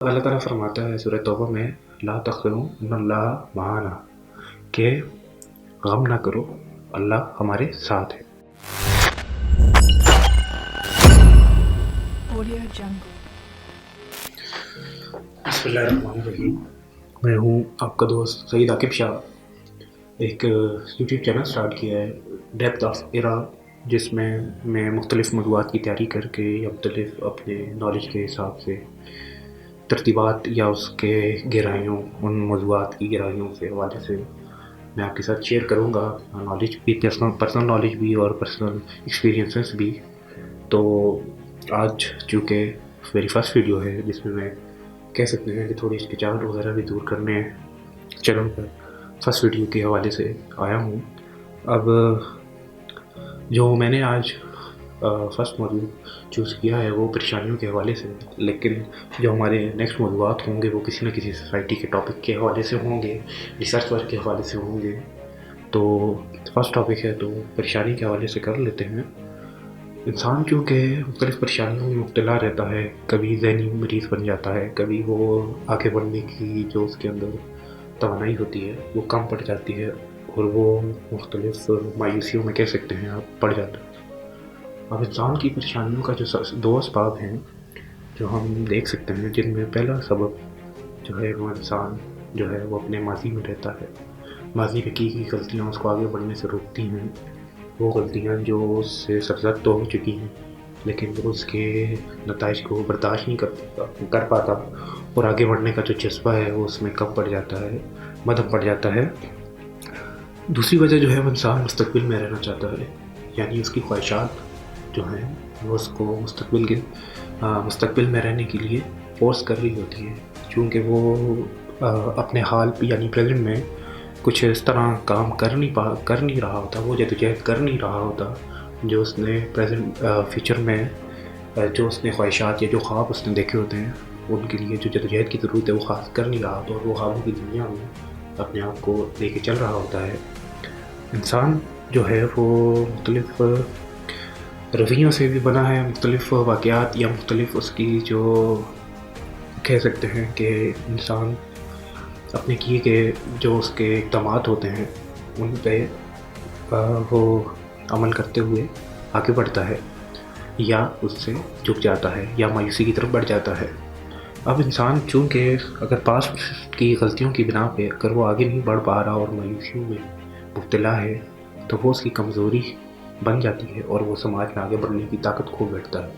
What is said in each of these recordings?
اللہ تعالیٰ فرماتا ہے سورہ توبہ میں لا تخنوا ان اللہ معنا کہ غم نہ کرو، اللہ ہمارے ساتھ ہے۔ بسم اللہ الرحمن الرحیم۔ میں ہوں آپ کا دوست سعید عاقب شاہ۔ ایک یوٹیوب چینل سٹارٹ کیا ہے ڈیپتھ آف ایرا، جس میں میں مختلف موضوعات کی تیاری کر کے یا مختلف اپنے نالج کے حساب سے ترتیبات یا اس کے گہرائیوں، ان موضوعات کی گہرائیوں سے حوالے سے میں آپ کے ساتھ شیئر کروں گا، نالج بھی، پرسنل نالج بھی اور پرسنل ایکسپیرینسز بھی۔ تو آج چونکہ میری فرسٹ ویڈیو ہے جس میں کہہ سکتے ہیں کہ تھوڑی ہچکچاہٹ وغیرہ بھی دور کرنے چینل پر فرسٹ ویڈیو کے حوالے سے آیا ہوں۔ اب جو میں نے آج فرسٹ موضوع چوز کیا ہے وہ پریشانیوں کے حوالے سے، لیکن جو ہمارے نیکسٹ موضوعات ہوں گے وہ کسی نہ کسی سوسائٹی کے ٹاپک کے حوالے سے ہوں گے، ریسرچ ورک کے حوالے سے ہوں گے۔ تو فرسٹ ٹاپک ہے تو پریشانی کے حوالے سے کر لیتے ہیں۔ انسان چونکہ مختلف پریشانیوں میں مبتلا رہتا ہے، کبھی ذہنی مریض بن جاتا ہے، کبھی وہ آگے بڑھنے کی جو اس کے اندر توانائی ہوتی ہے وہ کم پڑ جاتی ہے اور وہ مختلف مایوسیوں میں کہہ سکتے ہیں آپ پڑ جاتا ہے۔ اب انسان کی پریشانیوں کا جو دو اسباب ہیں جو ہم دیکھ سکتے ہیں، جن میں پہلا سبب جو ہے وہ انسان جو ہے وہ اپنے ماضی میں رہتا ہے۔ ماضی میں کی غلطیاں اس کو آگے بڑھنے سے روکتی ہیں، وہ غلطیاں جو اس سے سرزد تو ہو چکی ہیں لیکن وہ اس کے نتائج کو برداشت نہیں کر پاتا اور آگے بڑھنے کا جو جذبہ ہے وہ اس میں کم پڑ جاتا ہے، مدھم پڑ جاتا ہے۔ دوسری وجہ جو ہے وہ انسان مستقبل میں رہنا چاہتا ہے، یعنی اس کی خواہشات جو ہیں وہ اس کو مستقبل میں رہنے کے لیے فورس کر رہی ہوتی ہیں، چونکہ وہ اپنے حال یعنی پریزنٹ میں کچھ اس طرح کام کر نہیں رہا ہوتا، وہ جدوجہد کر نہیں رہا ہوتا جو اس نے پریزنٹ فیوچر میں جو اس نے خواہشات یا جو خواب اس نے دیکھے ہوتے ہیں ان کے لیے جو جدوجہد کی ضرورت ہے وہ خاص کر نہیں رہا ہوتا، اور وہ خوابوں کی دنیا میں اپنے آپ کو لے کے چل رہا ہوتا ہے۔ انسان جو ہے وہ مختلف رویوں سے بھی بنا ہے، مختلف واقعات یا مختلف اس کی جو کہہ سکتے ہیں کہ انسان اپنے کیے کے جو اس کے اقدامات ہوتے ہیں ان پہ وہ عمل کرتے ہوئے آگے بڑھتا ہے یا اس سے جھک جاتا ہے یا مایوسی کی طرف بڑھ جاتا ہے۔ اب انسان چونکہ اگر پاسٹ کی غلطیوں کی بنا پہ اگر وہ آگے نہیں بڑھ پا رہا اور مایوسیوں میں مبتلا ہے تو وہ اس کی کمزوری بن جاتی ہے اور وہ سماج میں آگے بڑھنے کی طاقت کھو بیٹھتا ہے،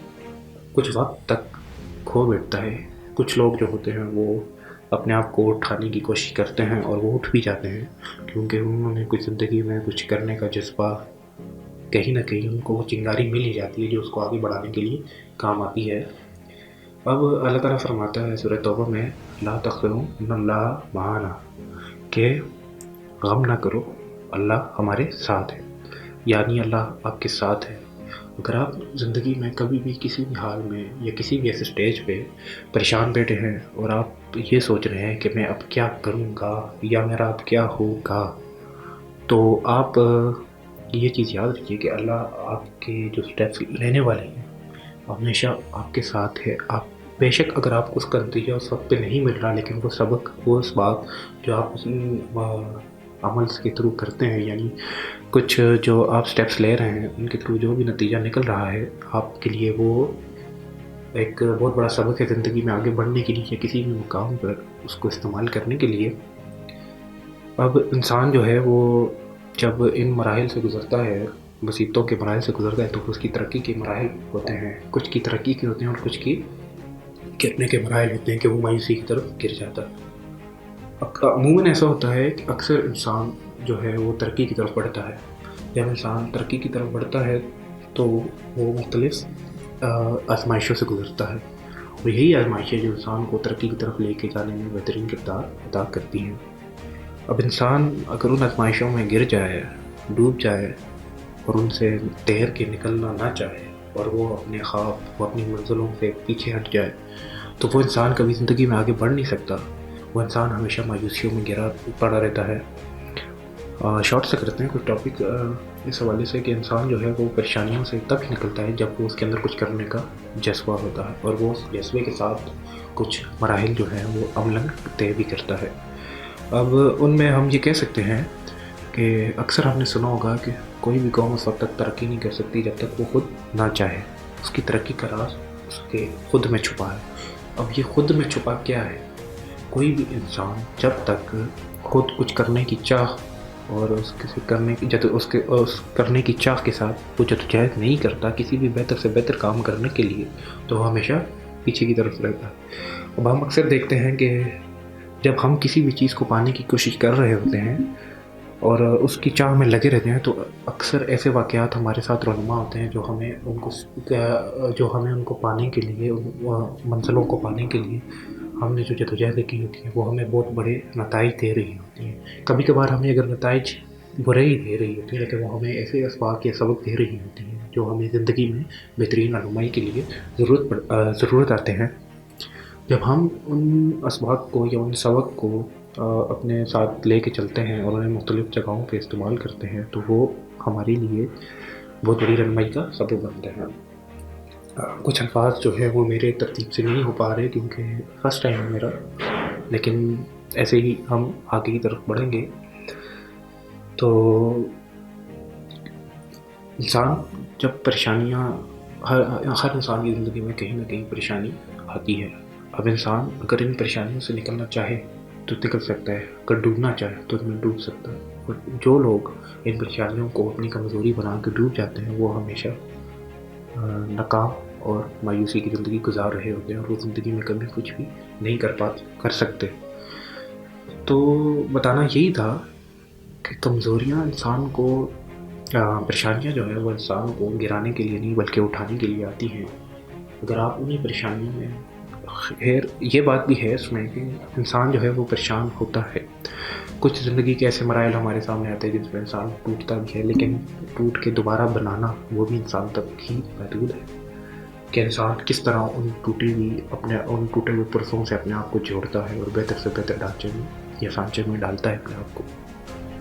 کچھ وقت تک کھو بیٹھتا ہے۔ کچھ لوگ جو ہوتے ہیں وہ اپنے آپ کو اٹھانے کی کوشش کرتے ہیں اور وہ اٹھ بھی جاتے ہیں کیونکہ انہوں نے کچھ زندگی میں کچھ کرنے کا جذبہ، کہیں نہ کہیں ان کو وہ چنگاری مل ہی جاتی ہے جو اس کو آگے بڑھانے کے لیے کام آتی ہے۔ اب اللہ تعالیٰ فرماتا ہے سورہ توبہ میں لا تخنوا ان اللہ معنا کہ غم نہ کرو، اللہ ہمارے ساتھ ہے، یعنی اللہ آپ کے ساتھ ہے۔ اگر آپ زندگی میں کبھی بھی کسی بھی حال میں یا کسی بھی ایسے سٹیج پہ پریشان بیٹھے ہیں اور آپ یہ سوچ رہے ہیں کہ میں اب کیا کروں گا یا میرا اب کیا ہوگا، تو آپ یہ چیز یاد رکھیے کہ اللہ آپ کے جو سٹیپس لینے والے ہیں ہمیشہ آپ کے ساتھ ہے۔ آپ بے شک اگر آپ کو اس کا نتیجہ اس وقت پہ نہیں مل رہا، لیکن وہ سبق، وہ اس بات جو آپ عمل کے تھرو کرتے ہیں، یعنی کچھ جو آپ سٹیپس لے رہے ہیں ان کے تھرو جو بھی نتیجہ نکل رہا ہے آپ کے لیے وہ ایک بہت بڑا سبق ہے زندگی میں آگے بڑھنے کے لیے یا کسی بھی مقام پر اس کو استعمال کرنے کے لیے۔ اب انسان جو ہے وہ جب ان مراحل سے گزرتا ہے، مصیبتوں کے مراحل سے گزرتا ہے، تو اس کی ترقی کے مراحل ہوتے ہیں، کچھ کی ترقی کے ہوتے ہیں اور کچھ کی گرنے کے مراحل ہوتے ہیں کہ وہ مایوسی کی طرف گر جاتا ہے۔ عموماً ایسا ہوتا ہے کہ اکثر انسان جو ہے وہ ترقی کی طرف بڑھتا ہے۔ جب انسان ترقی کی طرف بڑھتا ہے تو وہ مختلف آزمائشوں سے گزرتا ہے، اور یہی آزمائشیں جو انسان کو ترقی کی طرف لے کے جانے میں بہترین کردار ادا کرتی ہیں۔ اب انسان اگر ان آزمائشوں میں گر جائے، ڈوب جائے اور ان سے تیر کے نکلنا نہ چاہے اور وہ اپنے خواب، وہ اپنی منزلوں سے پیچھے ہٹ جائے تو وہ انسان کبھی زندگی میں آگے بڑھ نہیں سکتا، وہ انسان ہمیشہ مایوسیوں میں گرا پڑا رہتا ہے۔ شارٹ سے کرتے ہیں کچھ ٹاپک اس حوالے سے کہ انسان جو ہے وہ پریشانیوں سے تب ہی نکلتا ہے جب وہ اس کے اندر کچھ کرنے کا جذبہ ہوتا ہے اور وہ اس جذبے کے ساتھ کچھ مراحل جو ہیں وہ عملاً طے بھی کرتا ہے۔ اب ان میں ہم یہ کہہ سکتے ہیں کہ اکثر ہم نے سنا ہوگا کہ کوئی بھی قوم اس وقت تک ترقی نہیں کر سکتی جب تک وہ خود نہ چاہے۔ اس کی ترقی کا راز اس کے خود میں چھپا ہے۔ اب یہ خود میں چھپا کیا ہے؟ کوئی بھی انسان جب تک خود کچھ کرنے کی چاہ اور اس کرنے کی چاہ کے ساتھ وہ جدوجہد نہیں کرتا کسی بھی بہتر سے بہتر کام کرنے کے لیے، تو وہ ہمیشہ پیچھے کی طرف رہتا ہے۔ اب ہم اکثر دیکھتے ہیں کہ جب ہم کسی بھی چیز کو پانے کی کوشش کر رہے ہوتے ہیں اور اس کی چاہ میں لگے رہتے ہیں، تو اکثر ایسے واقعات ہمارے ساتھ رونما ہوتے ہیں جو ہمیں ان کو پانے کے لیے، منزلوں کو پانے کے لیے ہم نے جو جدوجہد کی ہوتی ہے وہ ہمیں بہت بڑے نتائج دے رہی ہوتی ہیں۔ کبھی کبھار ہمیں اگر نتائج برے ہی دے رہی ہوتی ہے، لیکن وہ ہمیں ایسے اسباق یا سبق دے رہی ہوتی ہیں جو ہمیں زندگی میں بہترین رہنمائی کے لیے ضرورت آتے ہیں۔ جب ہم ان اسباق کو یا ان سبق کو اپنے ساتھ لے کے چلتے ہیں اور انہیں مختلف جگہوں پہ استعمال کرتے ہیں تو وہ ہمارے لیے بہت بڑی رہنمائی کا سبب بنتے ہیں۔ کچھ الفاظ جو ہے وہ میرے ترتیب سے نہیں ہو پا رہے کیونکہ فرسٹ ٹائم ہے میرا، لیکن ایسے ہی ہم آگے کی طرف بڑھیں گے۔ تو انسان جب پریشانیاں، ہر انسان کی زندگی میں کہیں نہ کہیں پریشانی آتی ہے۔ اب انسان اگر ان پریشانیوں سے نکلنا چاہے تو نکل سکتا ہے، اگر ڈوبنا چاہے تو ان میں ڈوب سکتا ہے۔ اور جو لوگ ان پریشانیوں کو اپنی کمزوری بنا کے ڈوب جاتے ہیں وہ ہمیشہ ناکام اور مایوسی کی زندگی گزار رہے ہوتے ہیں اور وہ زندگی میں کبھی کچھ بھی نہیں کر سکتے۔ تو بتانا یہی تھا کہ کمزوریاں انسان کو، پریشانیاں جو ہے وہ انسان کو گرانے کے لیے نہیں بلکہ اٹھانے کے لیے آتی ہیں۔ اگر آپ انہیں پریشانیوں میں، خیر یہ بات بھی ہے اس میں کہ انسان جو ہے وہ پریشان ہوتا ہے۔ کچھ زندگی کے ایسے مراحل ہمارے سامنے آتے ہیں جس میں انسان ٹوٹتا بھی ہے، لیکن ٹوٹ کے دوبارہ بنانا وہ بھی انسان تک ہی محدود ہے کہ انسان کس طرح ان ٹوٹے ہوئے پرسوں سے اپنے آپ کو جوڑتا ہے اور بہتر سے بہتر ڈھانچے میں یا سانچے میں ڈالتا ہے اپنے آپ کو۔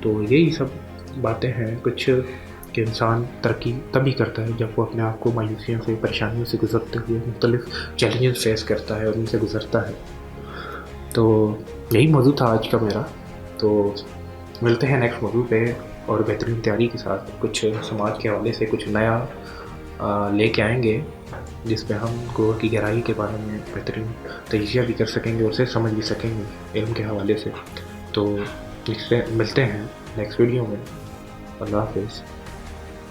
تو یہی سب باتیں ہیں کچھ کہ انسان ترقی تبھی کرتا ہے جب وہ اپنے آپ کو مایوسیوں سے، پریشانیوں سے گزرتے ہوئے مختلف چیلنجز فیس کرتا ہے اور ان سے گزرتا ہے۔ تو یہی موضوع تھا آج کا میرا۔ تو ملتے ہیں نیکسٹ موضوع پہ اور بہترین تیاری کے ساتھ کچھ سماج کے حوالے سے کچھ نیا لے کے آئیں گے جس پہ ہم گور کی گہرائی کے بارے میں بہترین تجزیہ بھی کر سکیں گے اور اسے سمجھ بھی سکیں گے علم کے حوالے سے۔ تو ملتے ہیں نیکسٹ ویڈیو میں۔ اللہ حافظ۔